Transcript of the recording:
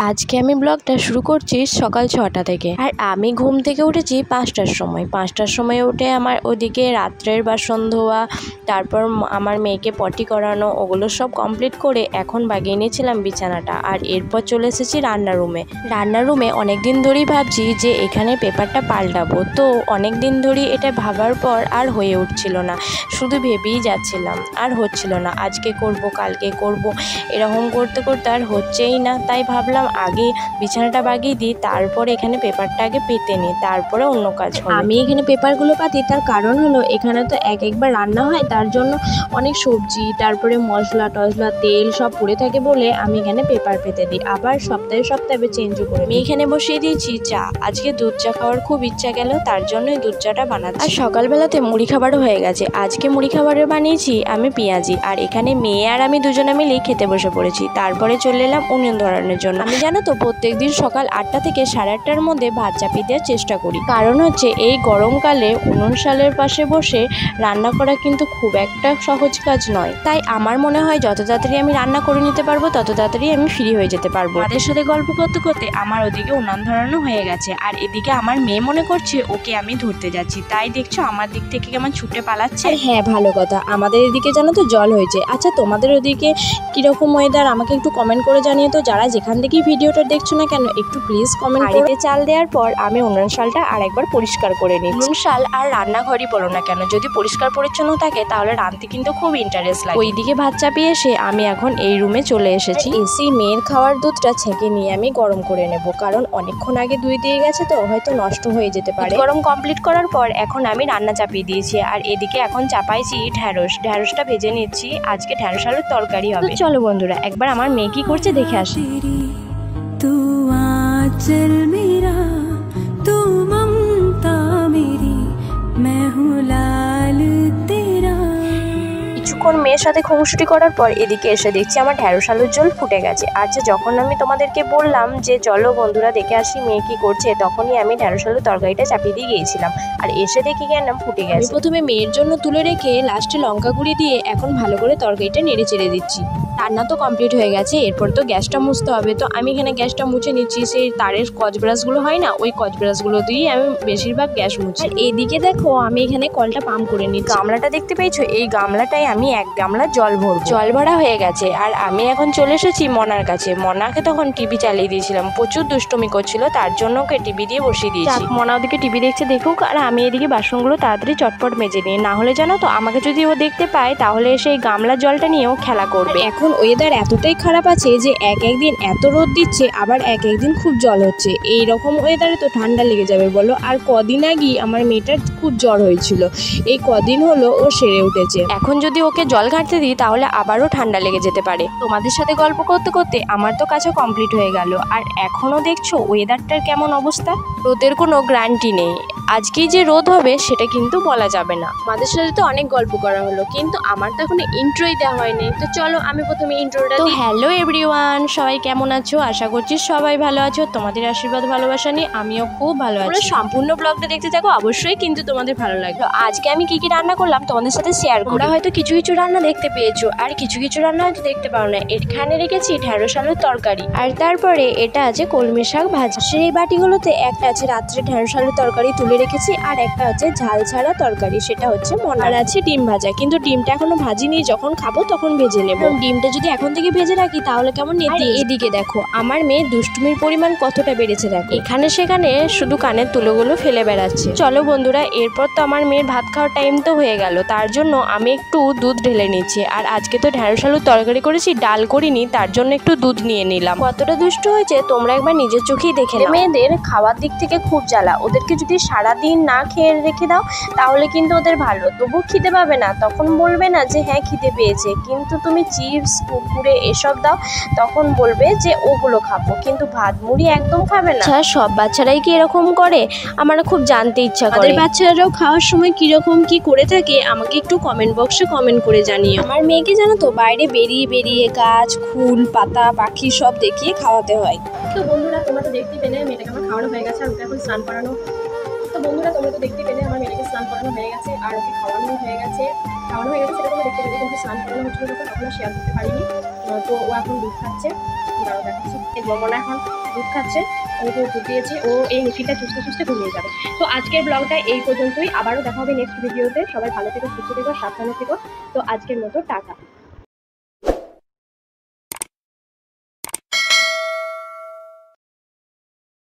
আজকে আমি ব্লগটা শুরু করছি সকাল 6টা থেকে। আর আমি ঘুম থেকে উঠেছি 5টার সময়। 5টার সময় উঠে আমার ওদিকে রাত্রের বাসন ধোয়া, তারপর আমার মেয়েকে পটি করানো, ওগুলো সব কমপ্লিট করে এখন বাগিয়ে নিয়েছিলাম বিছানাটা। আর এরপর চলে এসেছি রান্নার রুমে। অনেক দিন ধরেই ভাবছি যে এখানে পেপারটা পাল্টাবো, তো অনেক দিন ধরেই এটা ভাবার পর আর হয়ে উঠছিল না, শুধু ভেবেই যাচ্ছিলাম, আর হচ্ছিল না। আজকে করব, কালকে করব, এরকম করতে করতে আর হচ্ছেই না। তাই ভাবলাম আগে বিছানাটা বাগিয়ে দিই, তারপরে এখানে পেপারটা আগে পেতে নিই, তারপরে অন্য কাজ হবে। আমি এখানে পেপারগুলো পাতি, তার কারণ হলো এখানে তো একবার রান্না হয়, তার জন্য অনেক সবজি, তারপরে মশলা টশলা তেল সব পড়ে থাকে বলে আমি এখানে পেপার পেতে দিই। আবার সপ্তাহে সপ্তাহে চেঞ্জও করে। আমি এখানে বসিয়ে দিয়েছি চা। আজকে দুধ চা খাওয়ার খুব ইচ্ছা গেল, তার জন্যই দুধ চাটা বানাচ্ছি। আর সকালবেলাতে মুড়ি খাবারও হয়ে গেছে। আজকে মুড়ি খাবারে বানিয়েছি আমি পেঁয়াজি। আর এখানে মেয়ে আর আমি দুজনে মিলেই খেতে বসে পড়েছি। তারপরে চলে এলাম উনুন ধরানোর জন্য। আমি জানো তো প্রত্যেকদিন সকাল 8টা থেকে 8:30টার মধ্যে ভাত চাপিয়ে দেওয়ার চেষ্টা করি, কারণ হচ্ছে এই গরমকালে উনুন শালের পাশে বসে রান্না করা কিন্তু খুব একটা সহজ কাজ নয়। তাই আমার মনে হয় যত তাড়াতাড়ি আমি রান্না করে নিতে পারবো তত তাড়াতাড়ি আমি ফ্রি হয়ে যেতে পারবো। তাদের সাথে গল্প করতে করতে আমার ওদিকে উনুন ধরানো হয়ে গেছে, আর এদিকে আমার মেয়ে মনে করছে ওকে আমি ধরতে যাচ্ছি, তাই দেখছো আমার দিক থেকে কেমন ছুটে পালাচ্ছে। হ্যাঁ, ভালো কথা, আমাদের এদিকে জানো তো জল হয়েছে। আচ্ছা, তোমাদের ওদিকে কিরকম ওয়েদার আমাকে একটু কমেন্ট করে জানিয়ে তো। যারা যেখান থেকেই ভিডিওটা দেখছো না কেন একটু প্লিজ কমেন্ট করে। চাল দেওয়ার পর আমি উনুন শালটা আরেকবার পরিষ্কার করে নিই। উনুন শাল আর রান্নাঘরই বলো না কেন, যদি পরিষ্কার পরিচ্ছন্ন থাকে তাহলে রাঁধতে কিন্তু খুব ইন্টারেস্ট লাগে। ওইদিকে ভাত চাপিয়ে এসে আমি এখন এই রুমে চলে এসেছি। এসি মেয়ের খাওয়ার দুধটা ছেঁকে নিয়ে আমি গরম করে নেব, কারণ অনেকক্ষণ আগে দুই দিয়ে গেছে তো হয়তো নষ্ট হয়ে যেতে পারে। গরম কমপ্লিট করার পর এখন আমি রান্না চাপিয়ে দিয়েছি। আর এদিকে এখন চাপাইছি ঢ্যাঁড়সটা ভেজে নিচ্ছি। আজকে ঢ্যাঁড়স আলুর তরকারি হবে। চলো বন্ধুরা, একবার আমার মেয়ে কি করছে দেখে আসি। तू आंचल मेरा, तू ममता मेरी, मैं हूँ लाल तेरा। কিছুক্ষণ মেয়ের সাথে খুনসুটি করার পর এদিকে এসে দেখছি আমার ঢ্যাঁড়স আলুর ঝোল ফুটে গেছে। আচ্ছা, যখন আমি তোমাদেরকে বললাম যে চলো বন্ধুরা দেখে আসি মেয়ে কি করছে, তখনই আমি ঢ্যাঁড়স আলুর তরকারিটা চাপিয়ে দিয়ে গিয়েছিলাম। আর এসে দেখি কেন ফুটে গেছে। প্রথমে মেয়ের জন্য তুলে রেখে লাস্টে লঙ্কা গুঁড়ি দিয়ে এখন ভালো করে তরকারিটা নেড়ে চেড়ে দিচ্ছি। রান্না তো কমপ্লিট হয়ে গেছে, এরপর তো গ্যাসটা মুছতে হবে। তো আমি এখানে গ্যাসটা মুছে নিচ্ছি। সেই তারের কচ ব্রাশগুলো হয় না, ওই কচ ব্রাশগুলো দিয়েই আমি বেশিরভাগ গ্যাস মুছি। আর এইদিকে দেখো আমি এখানে কলটা পাম্প করে নিচ্ছি। গামলাটা দেখতে পেয়েছো, এই গামলাটাই আমি 1 গামলা জল ভরবো। জল ভরা হয়ে গেছে আর আমি এখন চলে এসেছি মনার কাছে। মনাকে তখন টিভি চালিয়ে দিয়েছিলাম, প্রচুর দুষ্টুমি করছিল, তার জন্য ওকে টিভি দিয়ে বসিয়ে দিয়েছি। মনা ওদিকে টিভি দেখছে দেখুক, আর আমি এদিকে বাসনগুলো তাড়াতাড়ি চটপট মেজে নিই। না হলে জানো তো আমাকে যদি ও দেখতে পায় তাহলে সেই গামলার জলটা নিয়েও খেলা করবে। এখন ওয়েদার এতটাই খারাপ আছে যে একদিন এত রোদ দিচ্ছে, আবার একদিন খুব জল হচ্ছে। এই রকম ওয়েদারে তো ঠান্ডা লেগে যাবে বলো। আর কদিন আগেই আমার মেয়েটার খুব জ্বর হয়েছিল, এই কদিন হলো ও সেরে উঠেছে। এখন যদি ওকে জল ঘাটতে দিই তাহলে আবারও ঠান্ডা লেগে যেতে পারে। তোমাদের সাথে গল্প করতে করতে আমার তো কাছে কমপ্লিট হয়ে গেল। আর এখনো দেখছো ওয়েদারটার কেমন অবস্থা, রোদের কোনো গ্যারান্টি নেই। আজকেই যে রোদ হবে সেটা কিন্তু বলা যাবে না। আমাদের সাথে তো অনেক গল্প করা হলো, কিন্তু আমার তো এখন ইন্ট্রোই দেওয়া হয়নি। তো চলো আমি প্রথমে ইন্ট্রোটা দিই। হ্যালো এভরিওয়ান, সবাই কেমন আছো? আশা করছি সবাই ভালো আছো। তোমাদের আশীর্বাদ ভালোবাসা নিয়ে আমিও খুব ভালো আছি। সম্পূর্ণ ব্লগটা দেখতে থাকো, অবশ্যই কিন্তু তোমাদের ভালো লাগবে। আজকে আমি কি কি রান্না করলাম তোমাদের সাথে শেয়ার করি। তোমরা হয়তো কিছু কিছু রান্না দেখতে পেয়েছো, আর কিছু কিছু রান্না হয়তো দেখতে পাও না। এখানে রেখেছি ঢ্যাঁড়স আলুর তরকারি, আর তারপরে এটা আছে কলমি শাক ভাজা। সেই বাটিগুলোতে একটা আছে রাত্রে ঢ্যাঁড়স আলুর তরকারি তুলে রেখেছি, আর একটা হচ্ছে ঝাল ছাড়া তরকারি, সেটা হচ্ছে মনা। আর আছে ডিম ভাজা, কিন্তু ডিমটা এখনো ভাজিনি, যখন খাবো তখন ভেজে নেব। ডিমটা যদি এখন থেকে ভেজে রাখি তাহলে কেমন নেতি। এদিকে দেখো আমার মেয়ে দুষ্টুমির পরিমাণ কতটা বেড়েছে দেখো, এখানে সেখানে শুধু কানের তুলোগুলো ফেলে বেড়াচ্ছে। চলো বন্ধুরা, এরপর তো আমার মেয়ের ভাত খাওয়ার টাইম তো হয়ে গেল, তার জন্য আমি একটু দুধ ঢেলে নিচ্ছি। আর আজকে তো ঢ্যাঁড়স আলুর তরকারি করেছি, ডাল করিনি, তার জন্য একটু দুধ নিয়ে নিলাম। কতটা দুষ্টু হয়েছে তোমরা একবার নিজের চোখেই দেখে নাও। মেয়েদের খাওয়ার দিক থেকে খুব জ্বালা, ওদেরকে যদি সারাদিন না খেয়ে রেখে দাও তাহলে কিন্তু ওদের ভালো, তবু খিদে পাবে না, তখন বলবে না যে হ্যাঁ খিদে পেয়েছে। কিন্তু তুমি চিপস কুরকুরে এসব দাও, তখন বলবে যে ওগুলো খাবো, কিন্তু ভাত মুড়ি একদম খাবে না। আচ্ছা, সব বাচ্চারাই কি এরকম করে? আমার খুব জানতে ইচ্ছা করে। বাচ্চারাও খাওয়ার সময় কিরকম কি করে থাকে আমাকে একটু কমেন্ট বক্সে কমেন্ট করে জানিও। আমার মেয়েকে জানো তো বাইরে বেরিয়ে বেরিয়ে গাছ ফুল পাতা পাখি সব দেখিয়ে খাওয়াতে হয়। তো বন্ধুরা, তোমরা তো দেখতে পেলে মেয়েটাকে আমার খাওয়ানো হয়ে গেছে, আর ওকে এখন স্নান করানো। তো বন্ধুরা, তোমরা তো দেখতে পেলে আমার মেয়েটাকে স্নান করানো হয়ে গেছে, আর ওকে খাওয়ানো হয়ে গেছে। সেটা তোমরা দেখতে পেলে, কিন্তু স্নান করানো হচ্ছিল যখন তখন শেয়ার করতে পারিনি। তো ও এখন দুধ খাচ্ছে, দাঁড়াও দেখাচ্ছি। এই গগনা এখন দুধ খাচ্ছে, ওকে দুধ দিয়েছি, ও এই মিষ্টিটা চুষতে চুষতে ঘুমিয়ে যাবে। তো আজকের ব্লগটা এই পর্যন্তই, আবারও দেখা হবে নেক্সট ভিডিওতে। সবাই ভালো থেকো, সুস্থ থেকো, সাবধানে থেকো। তো আজকের মতো টাটা।